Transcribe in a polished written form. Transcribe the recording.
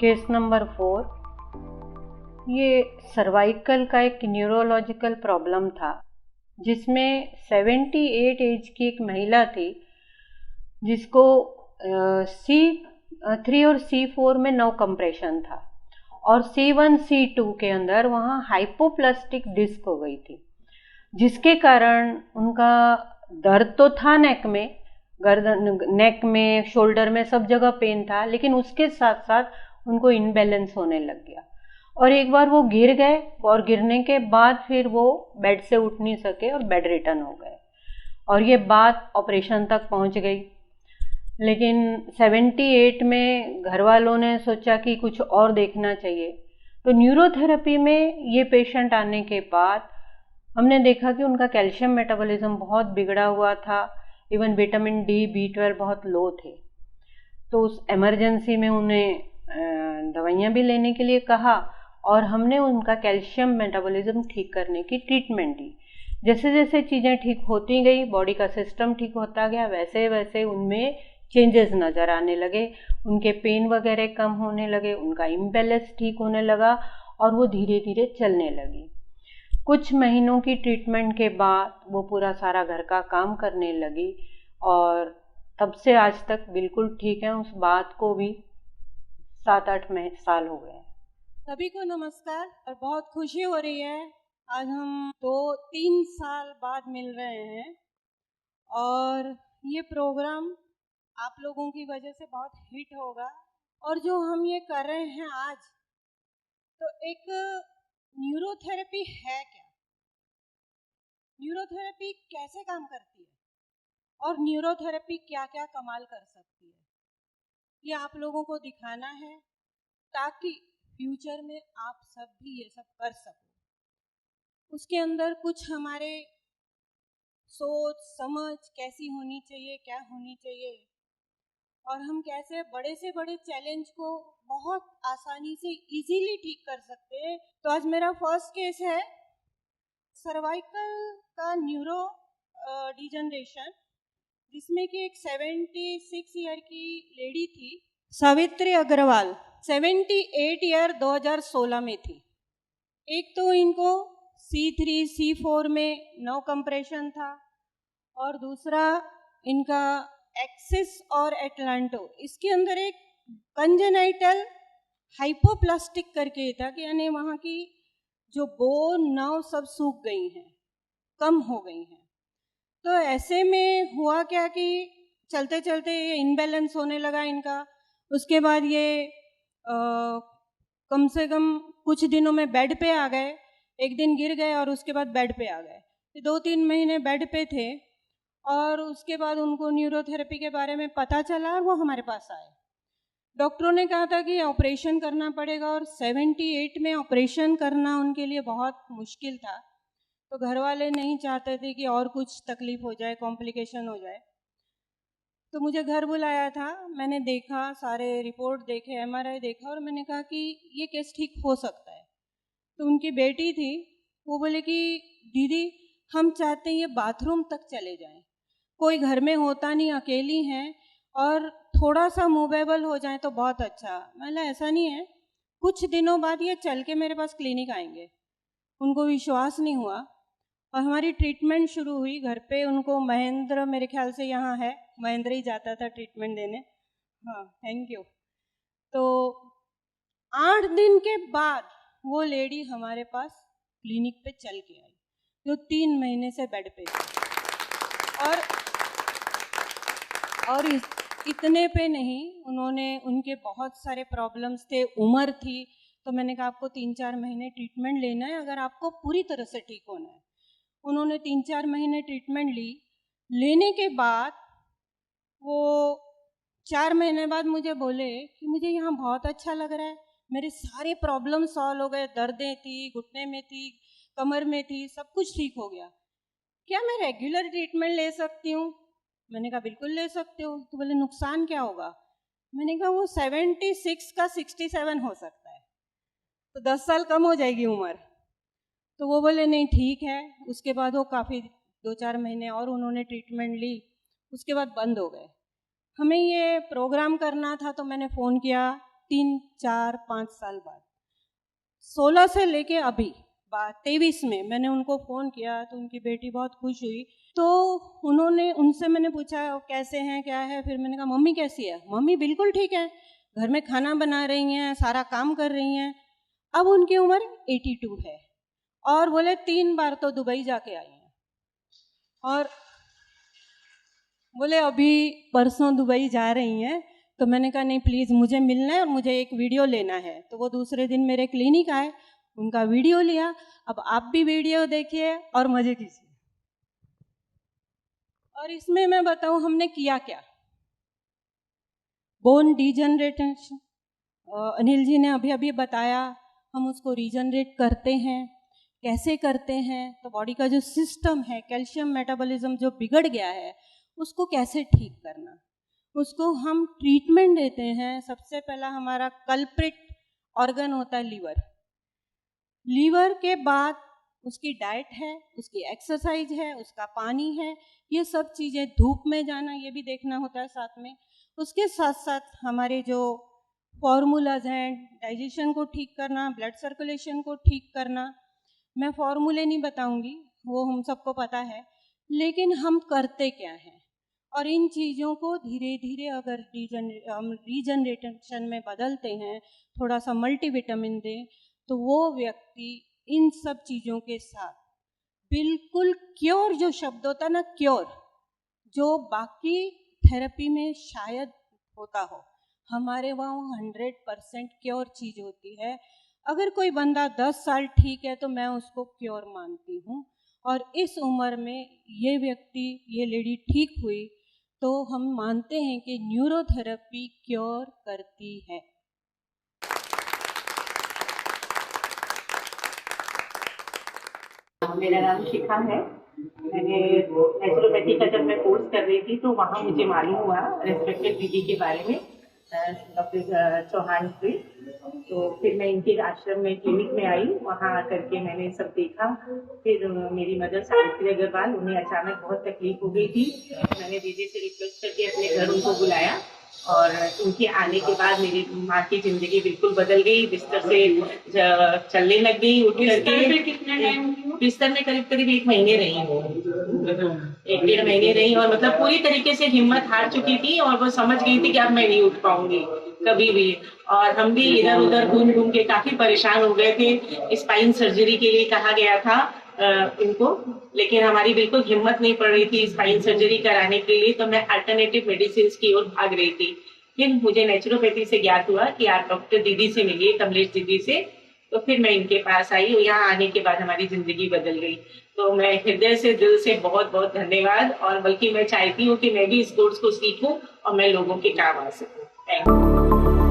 Case number 4। ये cervical का एक न्यूरोलॉजिकल प्रॉब्लम था जिसमें 78 एज की एक महिला थी जिसको C3 और C4 में नो कंप्रेशन था और C1 C2 के अंदर वहाँ हाइपोप्लास्टिक डिस्क हो गई थी, जिसके कारण उनका दर्द तो था नेक में, गर्दन, नेक में, शोल्डर में, सब जगह पेन था, लेकिन उसके साथ साथ उनको इनबैलेंस होने लग गया और एक बार वो गिर गए और गिरने के बाद फिर वो बेड से उठ नहीं सके और बेड रिटर्न हो गए और ये बात ऑपरेशन तक पहुंच गई। लेकिन 78 में घर वालों ने सोचा कि कुछ और देखना चाहिए, तो न्यूरोथेरेपी में ये पेशेंट आने के बाद हमने देखा कि उनका कैल्शियम मेटाबॉलिज्म बहुत बिगड़ा हुआ था, इवन विटामिन डी, B12 बहुत लो थे। तो उस इमरजेंसी में उन्हें दवाइयाँ भी लेने के लिए कहा और हमने उनका कैल्शियम मेटाबॉलिज्म ठीक करने की ट्रीटमेंट दी। जैसे जैसे चीज़ें ठीक होती गई, बॉडी का सिस्टम ठीक होता गया, वैसे वैसे उनमें चेंजेस नज़र आने लगे, उनके पेन वगैरह कम होने लगे, उनका इम्बैलेंस ठीक होने लगा और वो धीरे धीरे चलने लगी। कुछ महीनों की ट्रीटमेंट के बाद वो पूरा सारा घर का काम करने लगी और तब से आज तक बिल्कुल ठीक है। उस बात को भी 7-8 साल हो गए। सभी को नमस्कार और बहुत खुशी हो रही है, आज हम 2-3 साल बाद मिल रहे हैं और ये प्रोग्राम आप लोगों की वजह से बहुत हिट होगा। और जो हम ये कर रहे हैं आज, तो एक न्यूरोथेरेपी है क्या, न्यूरोथेरेपी कैसे काम करती है और न्यूरोथेरेपी क्या क्या कमाल कर सकती है, ये आप लोगों को दिखाना है ताकि फ्यूचर में आप सब भी ये सब कर सको। उसके अंदर कुछ हमारे सोच समझ कैसी होनी चाहिए, क्या होनी चाहिए, और हम कैसे बड़े से बड़े चैलेंज को बहुत आसानी से इजीली ठीक कर सकते हैं। तो आज मेरा फर्स्ट केस है सर्वाइकल का न्यूरो डिजनरेशन, जिसमें कि एक 76 ईयर की लेडी थी, सावित्री अग्रवाल, 78 ईयर 2016 में थी। एक तो इनको C3 C4 में नो कंप्रेशन था और दूसरा इनका एक्सिस और एटलांटो, इसके अंदर एक कंजेनाइटल हाइपोप्लास्टिक करके था कि यानी वहाँ की जो बोन नर्व सब सूख गई हैं, कम हो गई हैं। तो ऐसे में हुआ क्या कि चलते चलते ये इनबैलेंस होने लगा इनका। उसके बाद ये कम से कम कुछ दिनों में बेड पे आ गए, एक दिन गिर गए और उसके बाद बेड पे आ गए। 2-3 महीने बेड पे थे और उसके बाद उनको न्यूरोथेरेपी के बारे में पता चला और वो हमारे पास आए। डॉक्टरों ने कहा था कि ऑपरेशन करना पड़ेगा और 78 में ऑपरेशन करना उनके लिए बहुत मुश्किल था, तो घर वाले नहीं चाहते थे कि और कुछ तकलीफ हो जाए, कॉम्प्लिकेशन हो जाए। तो मुझे घर बुलाया था, मैंने देखा, सारे रिपोर्ट देखे, MRI देखा और मैंने कहा कि ये केस ठीक हो सकता है। तो उनकी बेटी थी, वो बोले कि दीदी हम चाहते हैं ये बाथरूम तक चले जाएं, कोई घर में होता नहीं, अकेली हैं और थोड़ा सा मूवेबल हो जाए तो बहुत अच्छा। मैंने ऐसा नहीं है, कुछ दिनों बाद ये चल के मेरे पास क्लिनिक आएंगे। उनको विश्वास नहीं हुआ और हमारी ट्रीटमेंट शुरू हुई घर पे। उनको महेंद्र, मेरे ख्याल से यहाँ है, महेंद्र ही जाता था ट्रीटमेंट देने। हाँ, थैंक यू। तो 8 दिन के बाद वो लेडी हमारे पास क्लिनिक पे चल के आई, जो 3 महीने से बेड पे थी। और इतने पे नहीं, उन्होंने, उनके बहुत सारे प्रॉब्लम्स थे, उम्र थी, तो मैंने कहा आपको 3-4 महीने ट्रीटमेंट लेना है अगर आपको पूरी तरह से ठीक होना है। उन्होंने 3-4 महीने ट्रीटमेंट ली। लेने के बाद वो 4 महीने बाद मुझे बोले कि मुझे यहाँ बहुत अच्छा लग रहा है, मेरे सारे प्रॉब्लम सॉल्व हो गए, दर्दें थी, घुटने में थी, कमर में थी, सब कुछ ठीक हो गया, क्या मैं रेगुलर ट्रीटमेंट ले सकती हूँ? मैंने कहा बिल्कुल ले सकते हो। तो बोले नुकसान क्या होगा? मैंने कहा वो 76 का 67 हो सकता है, तो 10 साल कम हो जाएगी उम्र। तो वो बोले नहीं ठीक है। उसके बाद वो काफ़ी 2-4 महीने और उन्होंने ट्रीटमेंट ली, उसके बाद बंद हो गए। हमें ये प्रोग्राम करना था तो मैंने फ़ोन किया 3, 4, 5 साल बाद 16 से लेके अभी 23 में मैंने उनको फ़ोन किया तो उनकी बेटी बहुत खुश हुई। तो उनसे मैंने पूछा कैसे हैं, क्या है, फिर मैंने कहा मम्मी कैसी है? मम्मी बिल्कुल ठीक है, घर में खाना बना रही हैं, सारा काम कर रही हैं। अब उनकी उम्र 82 है और बोले 3 बार तो दुबई जाके आई हैं और बोले अभी परसों दुबई जा रही हैं। तो मैंने कहा नहीं प्लीज़ मुझे मिलना है और मुझे एक वीडियो लेना है। तो वो दूसरे दिन मेरे क्लिनिक आए, उनका वीडियो लिया। अब आप भी वीडियो देखिए और मज़े कीजिए। और इसमें मैं बताऊं हमने किया क्या। बोन डीजनरेशन अनिल जी ने अभी अभी बताया, हम उसको रीजनरेट करते हैं। कैसे करते हैं? तो बॉडी का जो सिस्टम है, कैल्शियम मेटाबॉलिज्म जो बिगड़ गया है, उसको कैसे ठीक करना, उसको हम ट्रीटमेंट देते हैं। सबसे पहला हमारा कल्प्रिट ऑर्गन होता है लीवर। लीवर के बाद उसकी डाइट है, उसकी एक्सरसाइज है, उसका पानी है, ये सब चीज़ें, धूप में जाना, ये भी देखना होता है साथ में। उसके साथ साथ हमारे जो फॉर्मूलाज हैं, डाइजेशन को ठीक करना, ब्लड सर्कुलेशन को ठीक करना। मैं फॉर्मूले नहीं बताऊंगी, वो हम सबको पता है, लेकिन हम करते क्या हैं। और इन चीज़ों को धीरे धीरे अगर हम रीजनरेशन में बदलते हैं, थोड़ा सा मल्टीविटामिन दें, तो वो व्यक्ति इन सब चीज़ों के साथ बिल्कुल क्योर, जो शब्द होता है ना क्योर, जो बाकी थेरेपी में शायद होता हो, हमारे वहाँ 100% क्योर चीज़ होती है। अगर कोई बंदा 10 साल ठीक है तो मैं उसको क्योर मानती हूँ। और इस उम्र में ये व्यक्ति, ये लेडी ठीक हुई, तो हम मानते हैं कि न्यूरोथेरेपी क्योर करती है। मेरा नाम शिखा है। मैंने नेचुरोपैथी का जब मैं कोर्स कर रही थी तो वहाँ मुझे मालूम हुआ रेस्पेक्टेड दीदी के बारे में, डॉक्टर चौहान से। तो फिर मैं इनके आश्रम में क्लिनिक में आई, वहाँ आकर के मैंने सब देखा। फिर मेरी मदर सावित्री अग्रवाल, उन्हें अचानक बहुत तकलीफ हो गई थी। मैंने दीदी से रिक्वेस्ट करके अपने घर उनको बुलाया और उनके आने के बाद मेरी माँ की जिंदगी बिल्कुल बदल गई। बिस्तर से चलने लग गई, उठ करके। कितना टाइम? बिस्तर में करीब करीब 1 महीने रही हूँ, 1-1.5 महीने रही, और मतलब पूरी तरीके से हिम्मत हार चुकी थी और वो समझ गई थी कि अब मैं नहीं उठ पाऊंगी कभी भी। और हम भी इधर उधर घूम घूम के काफी परेशान हो गए थे। स्पाइन सर्जरी के लिए कहा गया था इनको, लेकिन हमारी बिल्कुल हिम्मत नहीं पड़ रही थी स्पाइन सर्जरी कराने के लिए। तो मैं अल्टरनेटिव मेडिसिन की ओर भाग रही थी। फिर मुझे नेचुरोपैथी से ज्ञात हुआ कि आप डॉक्टर दीदी से मिलिए, कमलेश दीदी से। तो फिर मैं इनके पास आई, यहाँ आने के बाद हमारी जिंदगी बदल गई। तो मैं हृदय से, दिल से बहुत बहुत धन्यवाद। और बल्कि मैं चाहती हूँ कि मैं भी इस कोर्स को सीखूं और मैं लोगों के काम आ सकूं। Thank you.